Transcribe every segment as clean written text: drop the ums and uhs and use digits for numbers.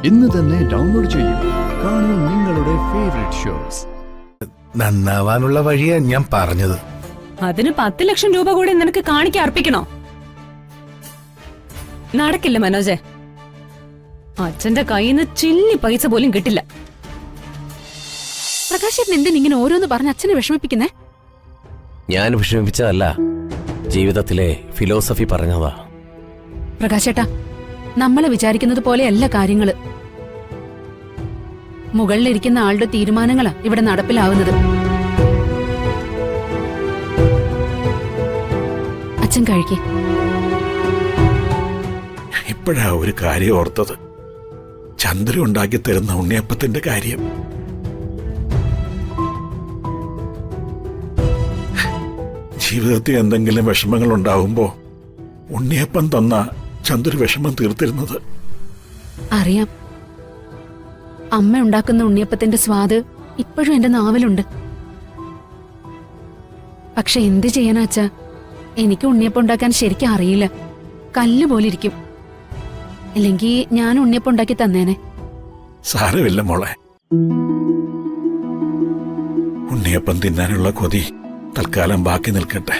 ഇന്ന് തന്നെ ഡൗൺലോഡ് ചെയ്യൂ. കാണൂ നിങ്ങളുടെ ഫേവറേറ്റ് ഷോസ്. നന്നാവാനുള്ള വഴിയാ ഞാൻ പറഞ്ഞത്. അതിന് 10 ലക്ഷം രൂപ കൂടി നിനക്ക് കാണിക്കാൻ അർപ്പിക്കണോ? നടക്കില്ല മനോജെ. അച്ഛന്റെ കയ്യിൽ നിന്ന് ചില്ലി പൈസ പോലും കിട്ടില്ല. പ്രകാശേട്ടൻ എന്തിനാ ഇങ്ങനെ ഓരോന്ന് പറഞ്ഞ് അച്ഛനെ വിഷമിപ്പിക്കുന്നേ? ഞാൻ വിഷമിപ്പിച്ചതല്ല, ജീവിതത്തിലെ ഫിലോസഫി പറഞ്ഞതാ. പ്രകാശേട്ടാ, നമ്മള് വിചാരിക്കുന്നത് പോലെയല്ല കാര്യങ്ങള്. മുകളിലിരിക്കുന്ന ആളുടെ തീരുമാനങ്ങളാ ഇവിടെ നടപ്പിലാവുന്നത്. അച്ഛൻ കഴിക്കേ. ഇപ്പോഴാ ഒരു കാര്യം ഓർത്തത്. ചന്ദ്ര ഉണ്ടാക്കി തരുന്ന ഉണ്ണിയപ്പത്തിന്റെ കാര്യം. ജീവിതത്തിൽ എന്തെങ്കിലും വിഷമങ്ങൾ ഉണ്ടാവുമ്പോ ഉണ്ണിയപ്പം തന്ന ചന്ദ്ര വിഷമം തീർത്തിരുന്നത്. അറിയാം. അമ്മ ഉണ്ടാക്കുന്ന ഉണ്ണിയപ്പത്തിന്റെ സ്വാദ് ഇപ്പോഴും എന്റെ നാവിലുണ്ട്. പക്ഷെ എന്ത് ചെയ്യാനാ അച്ഛാ, എനിക്ക് ഉണ്ണിയപ്പം ഉണ്ടാക്കാൻ ശരിക്കും അറിയില്ല. കല്ല് പോലെ ഇരിക്കും. അല്ലെങ്കിൽ ഞാൻ ഉണ്ണിയപ്പം ഉണ്ടാക്കി തന്നേനെ. സാരമില്ല മോളെ, ഉണ്ണിയപ്പം തിന്നാനുള്ള കൊതി തൽക്കാലം ബാക്കി നിൽക്കട്ടെ.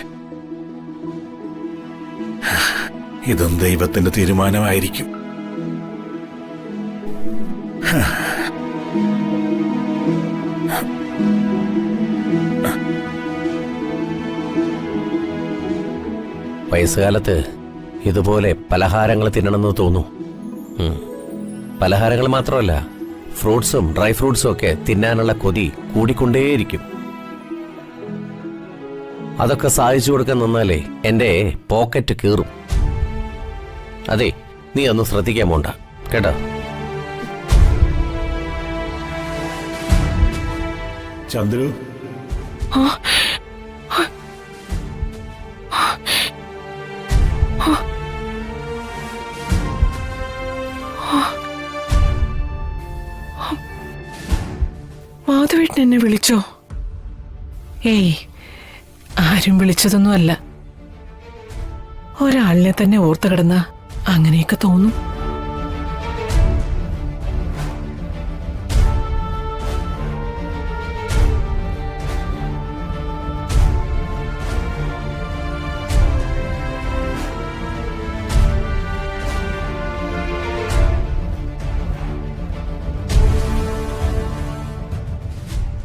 ഇതും ദൈവത്തിന്റെ തീരുമാനമായിരിക്കും. വയസ്സുകാലത്ത് ഇതുപോലെ പലഹാരങ്ങൾ തിന്നണമെന്ന് തോന്നും. പലഹാരങ്ങൾ മാത്രമല്ല, ഫ്രൂട്ട്സും ഡ്രൈ ഫ്രൂട്ട്സും ഒക്കെ തിന്നാനുള്ള കൊതി കൂടിക്കൊണ്ടേയിരിക്കും. അതൊക്കെ സാധിച്ചു കൊടുക്കാൻ നിന്നാലേ എന്റെ പോക്കറ്റ് കീറും. അതെ, നീ ഒന്നും ശ്രദ്ധിക്കാൻ പോണ്ട കേട്ടോ. ചന്ദ്രു, മാധവേട്ടൻ എന്നെ വിളിച്ചോ? ഏയ്, ആരും വിളിച്ചതൊന്നുമല്ല. ഒരാളിനെ തന്നെ ഓർത്തു കിടന്ന അങ്ങനെയൊക്കെ തോന്നും.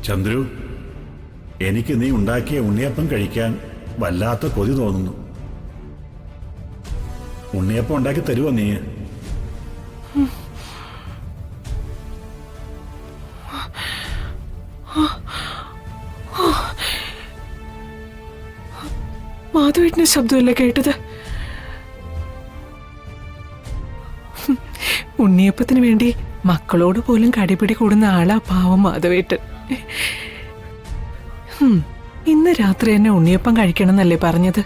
ചന്ദ്രു, എനിക്ക് നീ ഉണ്ടാക്കിയ ഉണ്ണിയപ്പം കഴിക്കാൻ വല്ലാത്ത കൊതി തോന്നുന്നു. ഉണ്ണിയപ്പം ഉണ്ടാക്കി തരുമോ നീ? മാധവേട്ടന്റെ ശബ്ദമല്ലേ കേട്ടത്? ഉണ്ണിയപ്പത്തിന് വേണ്ടി മക്കളോട് പോലും കടിപിടി കൂടുന്ന ആളാ പാവം മാധവേട്ടൻ. ഇന്ന് രാത്രി എന്നെ ഉണ്ണിയപ്പം കഴിക്കണം എന്നല്ലേ പറഞ്ഞത്?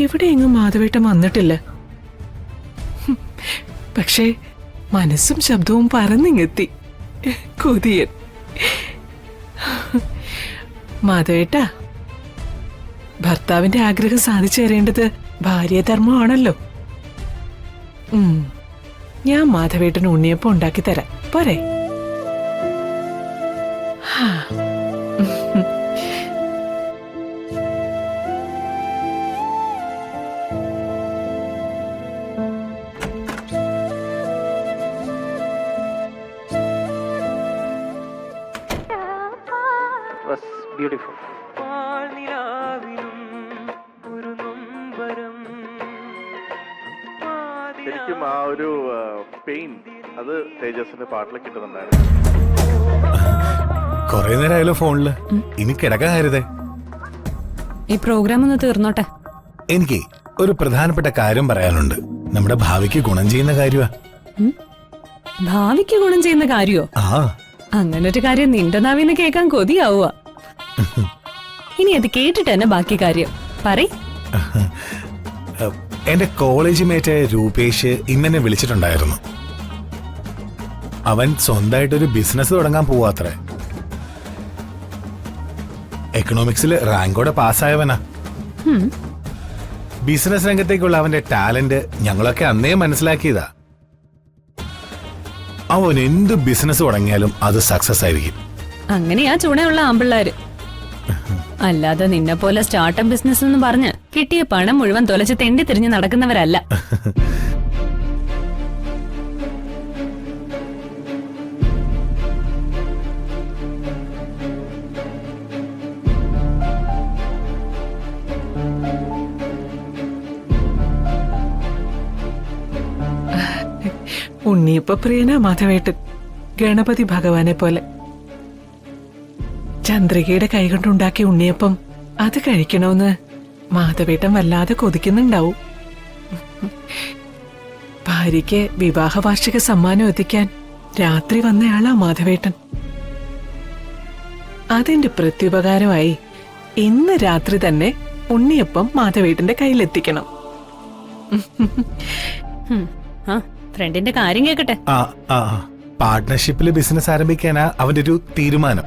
ഇവിടെ എങ്ങും മാധവേട്ടൻ വന്നിട്ടില്ല. പക്ഷേ മനസ്സും ശബ്ദവും പറന്നിങ്ങെത്തി. കൊതിയൻ. മാധവേട്ടാ, ഭർത്താവിന്റെ ആഗ്രഹം സാധിച്ചു തരേണ്ടത് ഭാര്യാധർമ്മമാണല്ലോ. ഞാൻ മാധവേട്ടന് ഉണ്ണിയപ്പം ഉണ്ടാക്കി തരാം, പോരെ? Beautiful. ശരിക്കും ആ ഒരു പെയിൻ അത് തേജസിന്റെ പാട്ടിൽ കിട്ടുന്നുണ്ടായിരുന്നു. കൊറേ നേരമായാലോ ഫോണില്. ഇനി കിടക്കാൻ കരുതേ. ഈ പ്രോഗ്രാം ഒന്ന് തീർന്നോട്ടെ. എനിക്ക് ഒരു പ്രധാനപ്പെട്ട കാര്യം പറയാനുണ്ട്. നമ്മുടെ ഭാവിക്ക് ഗുണം ചെയ്യുന്ന കാര്യമാ. ഭാവിക്ക് ഗുണം ചെയ്യുന്ന കാര്യോ? അങ്ങനൊരു കാര്യം നിന്റെ നാവിന്ന് കേൾക്കാൻ കൊതിയാവുക. ഇനി അത് കേട്ടിട്ട് തന്നെ ബാക്കി കാര്യം പറയ്. എന്റെ കോളേജ് മേറ്റ് രൂപേഷ് ഇന്നെന്നെ വിളിച്ചിട്ടുണ്ടായിരുന്നു. അവൻ സ്വന്തമായിട്ടൊരു ബിസിനസ് തുടങ്ങാൻ പോവാത്രേ. എക്കണോമിക്സിൽ റാങ്കോടെ പാസ്സായവനാ. ബിസിനസ് രംഗത്തേക്കുള്ള അവന്റെ ടാലന്റ് ഞങ്ങളൊക്കെ അന്നേ മനസ്സിലാക്കിയതാ. അവൻ എന്ത് ബിസിനസ് തുടങ്ങിയാലും അത് സക്സസ് ആയിരിക്കും. അങ്ങനെയാ ചുണയുള്ള ആമ്പിള്ളാര്. അല്ലാതെ നിന്നെ പോലെ സ്റ്റാർട്ടപ്പ് ബിസിനസ് എന്ന് പറഞ്ഞ് കിട്ടിയ പണം മുഴുവൻ തൊലച്ച് തെണ്ടി തിരിഞ്ഞ് നടക്കുന്നവരല്ല. ഉണ്ണിയപ്പ പ്രിയനാ മാധവേട്ടൻ, ഗണപതി ഭഗവാനെ പോലെ. ചന്ദ്രികയുടെ കൈകൊണ്ടുണ്ടാക്കിയ ഉണ്ണിയപ്പം അത് കഴിക്കണമെന്ന് മാധവേട്ടൻ വല്ലാതെ കൊതിക്കുന്നുണ്ടാവും. ഭാര്യയ്ക്ക് വിവാഹ വാർഷിക സമ്മാനം എത്തിക്കാൻ രാത്രി വന്നയാളാ മാധവേട്ടൻ. അതിന്റെ പ്രത്യുപകാരമായി ഇന്ന് രാത്രി തന്നെ ഉണ്ണിയപ്പം മാധവേട്ടന്റെ കയ്യിലെത്തിക്കണം. ഫ്രണ്ടിന്റെ കാര്യം കേക്കട്ടെ. പാർട്ട്ണർഷിപ്പില് ബിസിനസ് ആരംഭിക്കാനാ അവന്റെ ഒരു തീരുമാനം.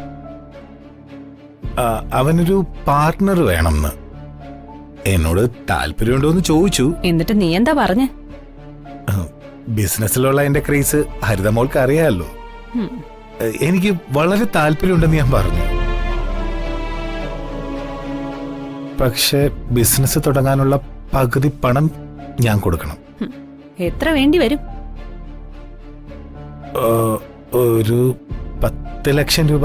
അവനൊരു പാർട്ട്ണർ വേണമെന്ന് എന്നോട് താല്പര്യമുണ്ടോന്ന് ചോദിച്ചു. എന്നിട്ട് നീ എന്താ പറഞ്ഞ? ബിസിനസ്സിലുള്ള എന്റെ ക്രേസ് ഹരിതമോൾക്ക് അറിയാമല്ലോ. എനിക്ക് വളരെ താല്പര്യമുണ്ടെന്ന് ഞാൻ പറഞ്ഞു. പക്ഷെ ബിസിനസ് തുടങ്ങാനുള്ള പകുതി പണം ഞാൻ കൊടുക്കണം. എത്ര വേണ്ടി വരും? ഒരു 10 ലക്ഷം രൂപ.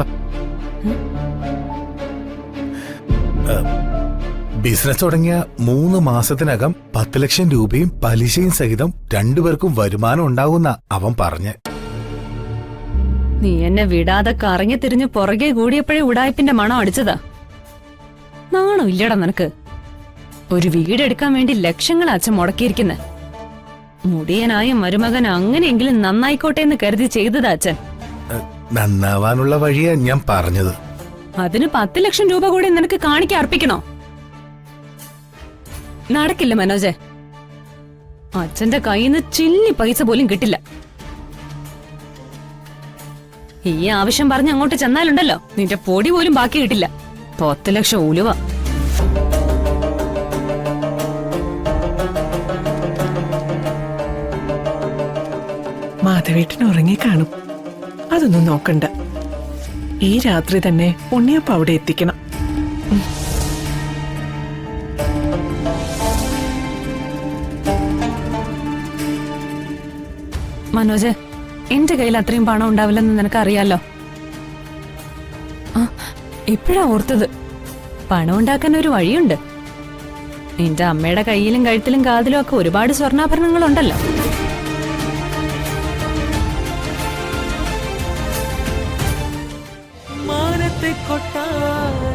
ബിസിനസ് തുടങ്ങിയ 3 മാസത്തിനകം 10 ലക്ഷം രൂപയും പലിശയും സഹിതം രണ്ടുപേർക്കും വരുമാനം ഉണ്ടാകുന്ന അവൻ പറഞ്ഞ്. നീ എന്നെ വിടാതെ കറങ്ങി തിരിഞ്ഞ് പുറകെ കൂടിയപ്പോഴേ ഉടായ്പിന്റെ മണം അടിച്ചതാ. നാണോ ഇല്ലടാ നിനക്ക്? ഒരു വീടെടുക്കാൻ വേണ്ടി ലക്ഷങ്ങൾ അച്ഛൻ മുടക്കിയിരിക്കുന്നെ. മുടിയനായ മരുമകൻ അങ്ങനെയെങ്കിലും നന്നായിക്കോട്ടെ എന്ന് കരുതി ചെയ്തതാ അച്ഛൻ. നന്നാവാനുള്ള വഴിയാ ഞാൻ പറഞ്ഞത്. അതിന് 10 ലക്ഷം രൂപ കൂടി നിനക്ക് കാണിക്കാൻ അർപ്പിക്കണോ? നടക്കില്ല മനോജെ. അച്ഛന്റെ കയ്യിൽ നിന്ന് ചില്ലി പൈസ പോലും കിട്ടില്ല. ഈ ആവശ്യം പറഞ്ഞ് അങ്ങോട്ട് ചെന്നാലുണ്ടല്ലോ, നിന്റെ പൊടി പോലും ബാക്കി കിട്ടില്ല. 10 ലക്ഷം ഉലുവ. മാധവേട്ടൻ ഉറങ്ങിക്കാണും. അതൊന്നും നോക്കണ്ട. ഈ രാത്രി തന്നെ ഉണ്ണിയപ്പം അവിടെ എത്തിക്കണം. മനോജ്, എന്റെ കയ്യിൽ അത്രയും പണം ഉണ്ടാവില്ലെന്ന് നിനക്കറിയാലോ. ഇപ്പഴാ ഓർത്തത്. പണം ഉണ്ടാക്കാൻ ഒരു വഴിയുണ്ട്. നിന്റെ അമ്മയുടെ കയ്യിലും കഴുത്തിലും കാതിലും ഒക്കെ ഒരുപാട് സ്വർണ്ണാഭരണങ്ങളുണ്ടല്ലോ. മാനത്തെ കൊട്ടാരം